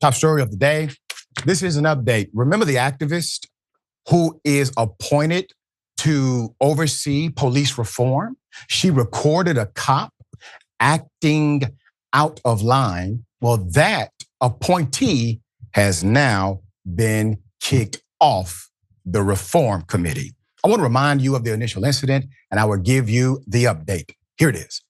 Top story of the day. This is an update. Remember the activist who is appointed to oversee police reform? She recorded a cop acting out of line. Well, that appointee has now been kicked off the reform committee. I want to remind you of the initial incident, and I will give you the update. Here it is.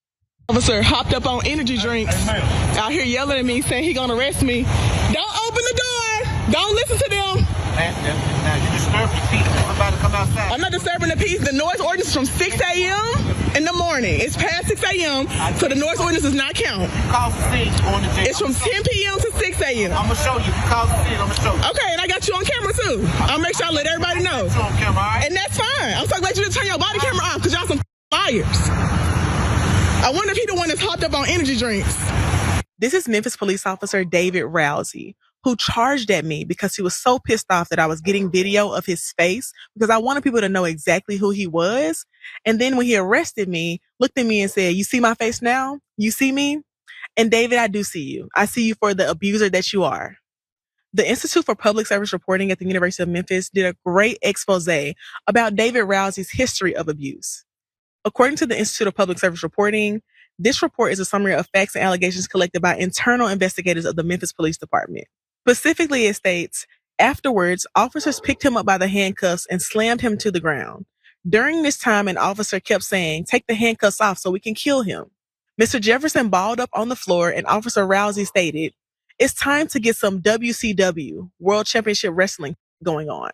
Officer hopped up on energy drinks out here yelling at me, saying he gonna arrest me. Don't open the door. Don't listen to them. Now you disturb the peace. Everybody come outside. I'm not disturbing the peace. The noise ordinance is from 6 a.m. in the morning. It's past 6 a.m., so the noise ordinance does not count. Call the city, going to jail. It's from 10 p.m. to 6 a.m. I'm gonna show you. Call the city, I'm gonna show you. Okay, and I got you on camera too. I'll make sure I let everybody know. You on camera, all right? And that's fine. I'm so glad you didn't turn your body camera off, because y'all some liars. I wonder if he the one that's hopped up on energy drinks. This is Memphis police officer David Rousey, who charged at me because he was so pissed off that I was getting video of his face because I wanted people to know exactly who he was. And then when he arrested me, looked at me and said, "You see my face now? You see me?" And David, I do see you. I see you for the abuser that you are. The Institute for Public Service Reporting at the University of Memphis did a great expose about David Rousey's history of abuse. According to the Institute of Public Service Reporting, this report is a summary of facts and allegations collected by internal investigators of the Memphis Police Department. Specifically, it states, afterwards, officers picked him up by the handcuffs and slammed him to the ground. During this time, an officer kept saying, "Take the handcuffs off so we can kill him." Mr. Jefferson balled up on the floor and Officer Rousey stated, "It's time to get some WCW, World Championship Wrestling, going on."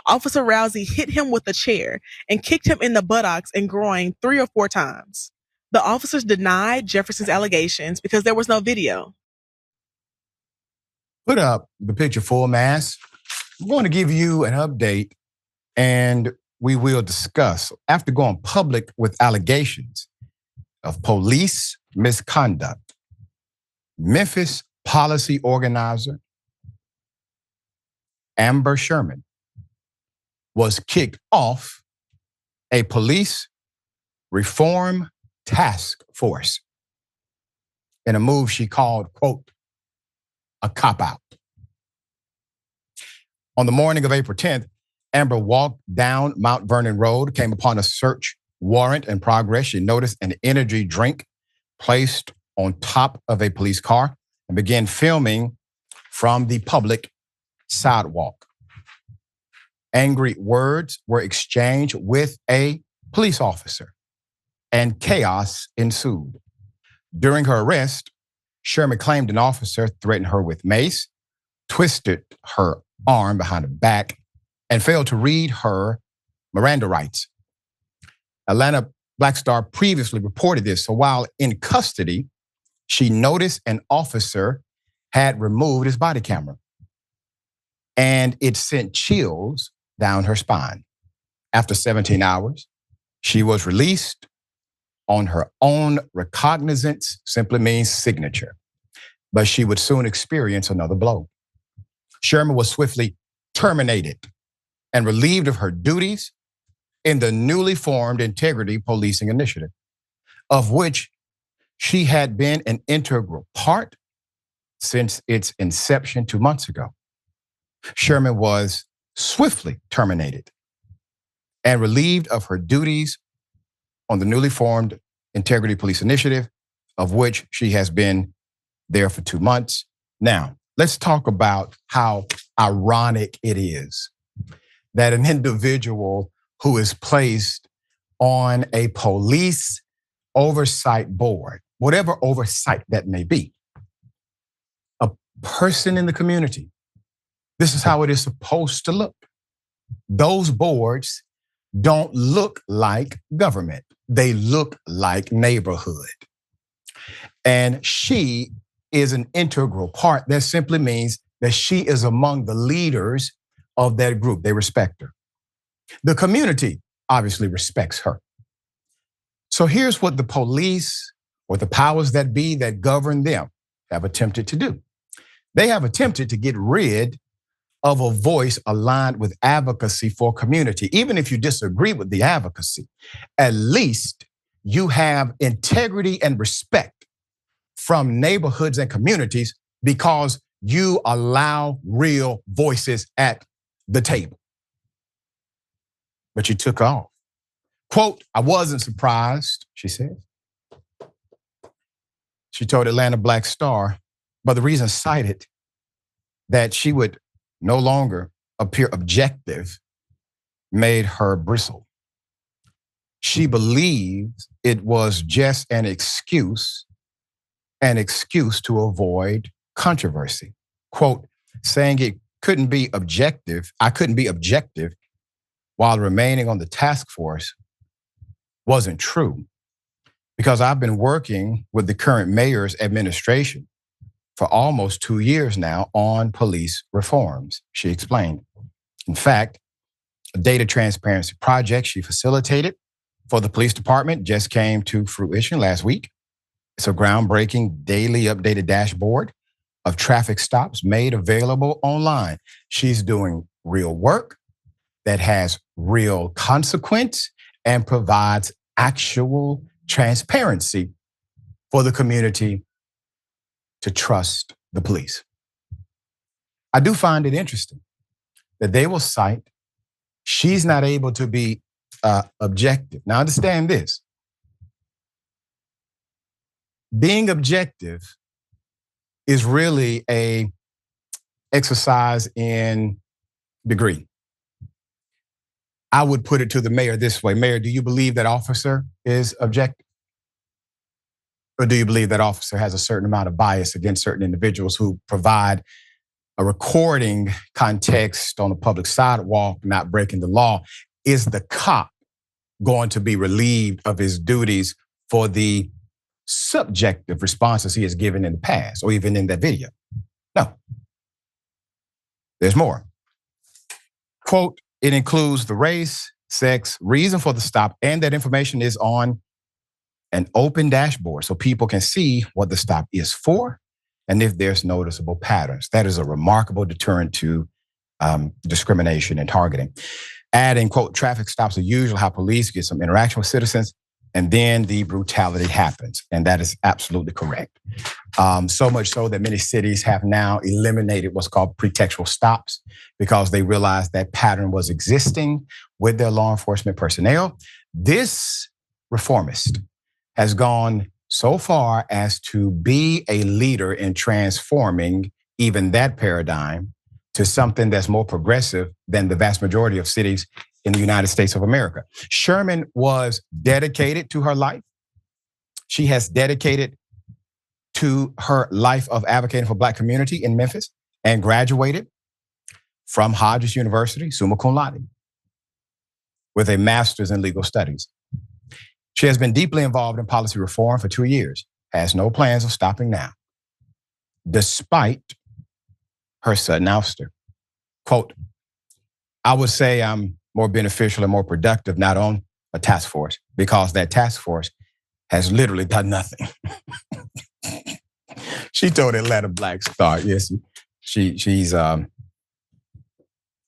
Officer Rousey hit him with a chair and kicked him in the buttocks and groin 3 or 4 times. The officers denied Jefferson's allegations because there was no video. Put up the picture full mass. I'm going to give you an update, and we will discuss, after going public with allegations of police misconduct, Memphis policy organizer Amber Sherman was kicked off a police reform task force in a move she called, quote, a cop-out. On the morning of April 10th, Amber walked down Mount Vernon Road, came upon a search warrant in progress. She noticed an energy drink placed on top of a police car and began filming from the public sidewalk. Angry words were exchanged with a police officer, and chaos ensued. During her arrest, Sherman claimed an officer threatened her with mace, twisted her arm behind her back, and failed to read her Miranda rights. Atlanta Black Star previously reported this. So while in custody, she noticed an officer had removed his body camera, and it sent chills down her spine. After 17 hours, she was released on her own recognizance, simply means signature. But she would soon experience another blow. Sherman was swiftly terminated and relieved of her duties in the newly formed Integrity Policing Initiative, of which she had been an integral part since its inception 2 months ago. Sherman was swiftly terminated and relieved of her duties on the newly formed Integrity Police Initiative, of which she has been there for 2 months. Now, let's talk about how ironic it is that an individual who is placed on a police oversight board, whatever oversight that may be, a person in the community, this is how it is supposed to look. Those boards don't look like government. They look like neighborhood. And she is an integral part. That simply means that she is among the leaders of that group. They respect her. The community obviously respects her. So here's what the police or the powers that be that govern them have attempted to do. They have attempted to get rid of a voice aligned with advocacy for community. Even if you disagree with the advocacy, at least you have integrity and respect from neighborhoods and communities because you allow real voices at the table. But you took off. Quote, I wasn't surprised, she said. She told Atlanta Black Star, but the reason cited that she would no longer appear objective made her bristle. She believed it was just an excuse to avoid controversy. Quote, saying it couldn't be objective, I couldn't be objective while remaining on the task force wasn't true, because I've been working with the current mayor's administration for almost 2 years now on police reforms, she explained. In fact, a data transparency project she facilitated for the police department just came to fruition last week. It's a groundbreaking daily updated dashboard of traffic stops made available online. She's doing real work that has real consequence and provides actual transparency for the community to trust the police. I do find it interesting that they will cite she's not able to be objective. Now understand this. Being objective is really a exercise in degree. I would put it to the mayor this way. Mayor, do you believe that officer is objective? Or do you believe that officer has a certain amount of bias against certain individuals who provide a recording context on a public sidewalk, not breaking the law? Is the cop going to be relieved of his duties for the subjective responses he has given in the past or even in that video? No. There's more. Quote, it includes the race, sex, reason for the stop, and that information is on an open dashboard so people can see what the stop is for and if there's noticeable patterns. That is a remarkable deterrent to discrimination and targeting. Adding, quote, traffic stops are usually how police get some interaction with citizens, and then the brutality happens. And that is absolutely correct. So much so that many cities have now eliminated what's called pretextual stops because they realized that pattern was existing with their law enforcement personnel. This reformist has gone so far as to be a leader in transforming even that paradigm to something that's more progressive than the vast majority of cities in the United States of America. Sherman was dedicated to her life. She has dedicated to her life of advocating for Black community in Memphis and graduated from Hodges University, summa cum laude, with a master's in legal studies. She has been deeply involved in policy reform for 2 years, has no plans of stopping now, despite her sudden ouster. Quote, I would say I'm more beneficial and more productive not on a task force because that task force has literally done nothing. She told Atlanta Black Star, yes, she's I've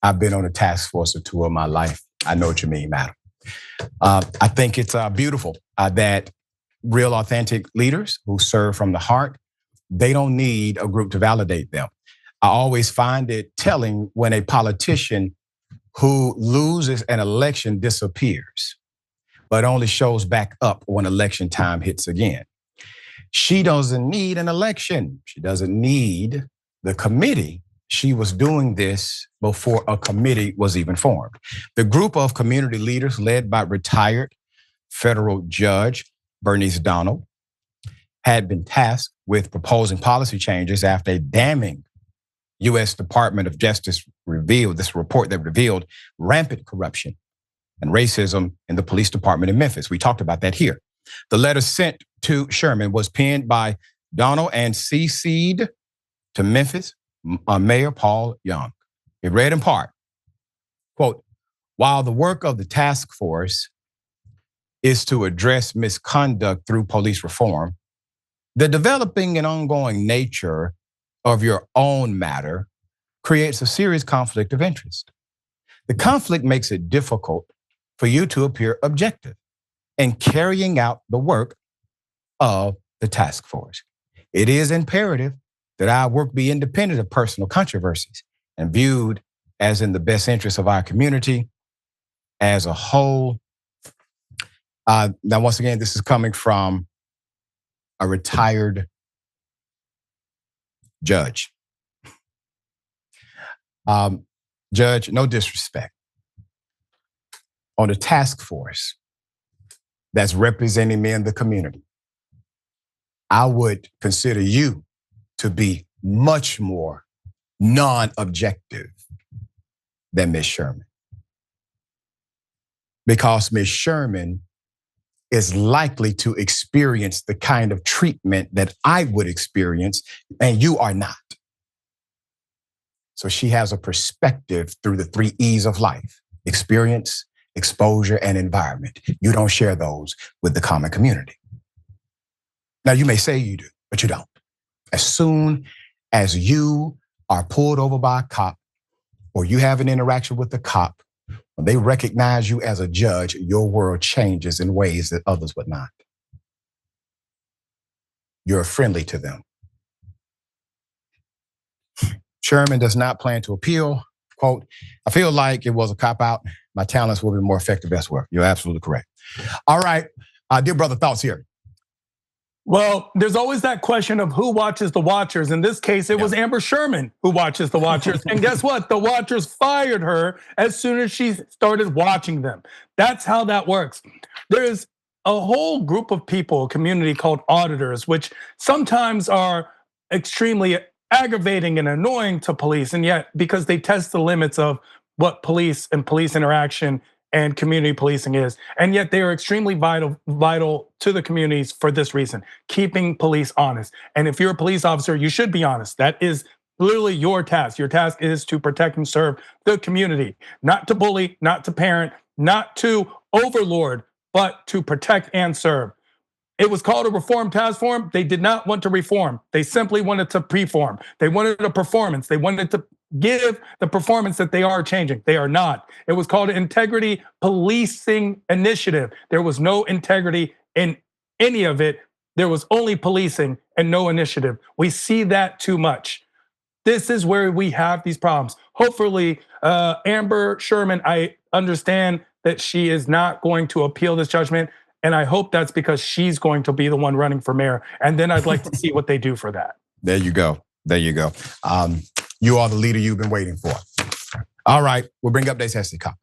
been on a task force or two of my life. I know what you mean, madam. I think it's beautiful that real authentic leaders who serve from the heart, they don't need a group to validate them. I always find it telling when a politician who loses an election disappears, but only shows back up when election time hits again. She doesn't need an election. She doesn't need the committee. She was doing this before a committee was even formed. The group of community leaders led by retired federal judge Bernice Donald had been tasked with proposing policy changes after a damning U.S. Department of Justice revealed this report that revealed rampant corruption and racism in the police department in Memphis. We talked about that here. The letter sent to Sherman was penned by Donald and CC'd to Memphis Mayor Paul Young. It read in part, quote, while the work of the task force is to address misconduct through police reform, the developing and ongoing nature of your own matter creates a serious conflict of interest. The conflict makes it difficult for you to appear objective in carrying out the work of the task force. It is imperative that our work be independent of personal controversies and viewed as in the best interest of our community as a whole. Now, once again, this is coming from a retired judge. Judge, no disrespect. On the task force that's representing me in the community, I would consider you to be much more non-objective than Ms. Sherman. Because Ms. Sherman is likely to experience the kind of treatment that I would experience, and you are not. So she has a perspective through the 3 E's of life: experience, exposure, and environment. You don't share those with the common community. Now, you may say you do, but you don't. As soon as you are pulled over by a cop or you have an interaction with the cop, when they recognize you as a judge, your world changes in ways that others would not. You're friendly to them. Sherman does not plan to appeal. Quote, I feel like it was a cop-out. My talents will be more effective elsewhere. You're absolutely correct. All right, dear brother, thoughts here? Well, there's always that question of who watches the watchers. In this case, it was Amber Sherman who watches the watchers. And guess what? The watchers fired her as soon as she started watching them. That's how that works. There's a whole group of people, a community called auditors, which sometimes are extremely aggravating and annoying to police. And yet, because they test the limits of what police and police interaction and community policing is. And yet they are extremely vital to the communities for this reason: keeping police honest. And if you're a police officer, you should be honest. That is literally your task. Your task is to protect and serve the community, not to bully, not to parent, not to overlord, but to protect and serve. It was called a reform task force. They did not want to reform. They simply wanted to preform. They wanted a performance. They wanted to give the performance that they are changing. They are not. It was called an integrity policing initiative. There was no integrity in any of it. There was only policing and no initiative. We see that too much. This is where we have these problems. Hopefully, Amber Sherman, I understand that she is not going to appeal this judgment. And I hope that's because she's going to be the one running for mayor. And then I'd like to see what they do for that. There you go. There you go. You are the leader you've been waiting for. All right, we'll bring updates as they come.